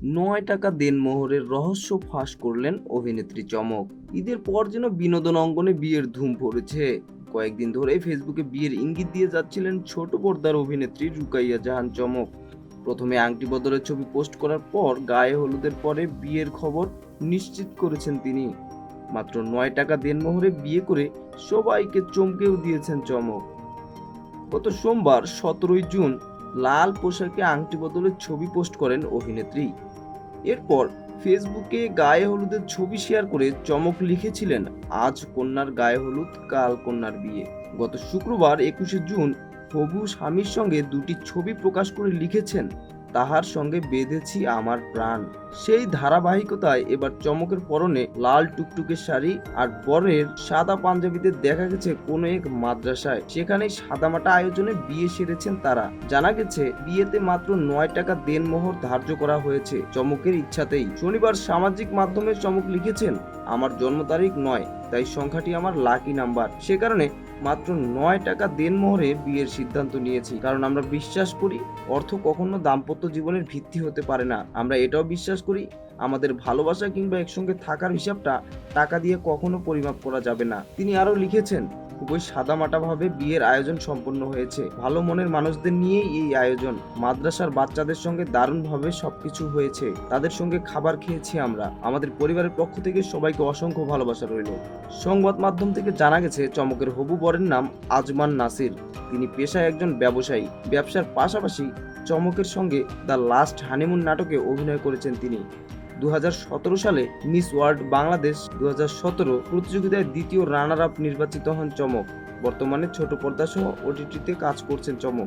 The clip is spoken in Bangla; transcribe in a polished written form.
৯ টাকা দেনমোহরের রহস্য ফাঁস করলেন অভিনেত্রী চমক। ঈদের পর যেন বিনোদন অঙ্গনে বিয়ের ধুম পড়েছে। কয়েকদিন ধরে ফেসবুকে বিয়ের ইঙ্গিত দিয়ে যাচ্ছিলেন ছোট পর্দার অভিনেত্রী রুকাইয়া জাহান চমক। প্রথমে আংটি বদলের ছবি পোস্ট করার পর গায়ে হলুদের পরে বিয়ের খবর নিশ্চিত করেছেন তিনি। মাত্র ৯ টাকা দেনমোহরে বিয়ে করে সবাইকে চমকেও দিয়েছেন চমক। গত সোমবার ১৭ই জুন লাল পোশাকে আংটি বদলের ছবি পোস্ট করেন অভিনেত্রী। এরপর ফেসবুকে গায়ে হলুদের ছবি শেয়ার করে চমক লিখেছিলেন, আজ কন্যার গায়ে হলুদ, কাল কন্যার বিয়ে। গত শুক্রবার ২১শে জুন হবু স্বামীর সঙ্গে দুটি ছবি প্রকাশ করে লিখেছেন, তাহার সঙ্গে বেঁধেছি আমার প্রাণ। সেই ধারাবাহিকতায় এবার চমকের পরনে লাল টুকটুকে শাড়ি আর বরের সাদা পাঞ্জাবিতে দেখা গেছে কোনো এক মাদ্রাসায়। সেখানে সাদামাটা আয়োজনে বিয়ে সেরেছেন তারা। জানা গেছে বিয়েতে মাত্র ৯ টাকা দেনমোহর ধার্য করা হয়েছে চমকের ইচ্ছাতেই। শনিবার সামাজিক মাধ্যমে চমক লিখেছেন, আমার জন্ম তারিখ ৯, তাই সংখ্যাটি আমার লাকি নাম্বার। সে কারণে মাত্র ৯ টাকা দেনমোহরে বিয়ের সিদ্ধান্ত নিয়েছি, কারণ আমরা বিশ্বাস করি অর্থ কখনো দাম্পত্য জীবনের ভিত্তি হতে পারে না। আমরা এটাও বিশ্বাস করি আমাদের ভালোবাসা কিংবা একসঙ্গে থাকার হিসাবটা টাকা দিয়ে কখনো পরিমাপ করা যাবে না। তিনি আরও লিখেছেন, খুবই সাদামাটাভাবে বিয়ের আয়োজন সম্পন্ন হয়েছে। ভালো মনের মানুষদের নিয়েই এই আয়োজন। মাদ্রাসার বাচ্চাদের সঙ্গে দারুণভাবে সবকিছু হয়েছে। তাদের সঙ্গে খাবার খেয়েছি আমরা। আমাদের পরিবারের পক্ষ থেকে সবাইকে অসংখ্য ভালোবাসা রইল। সংবাদ মাধ্যম থেকে জানা গেছে চমকের হবু বরের নাম আজমান নাসির। তিনি পেশায় একজন ব্যবসায়ী। ব্যবসার পাশাপাশি চমকের সঙ্গে দ্য লাস্ট হানিমুন নাটকে অভিনয় করেছেন তিনি। ২০১৭ সালে মিস ওয়ার্ল্ড বাংলাদেশ ২০১৭ প্রতিযোগিতায় দ্বিতীয় রানার আপ নির্বাচিত হন চমক। বর্তমানে ছোট পর্দা সহ ওটিটিতে কাজ করছেন চমক।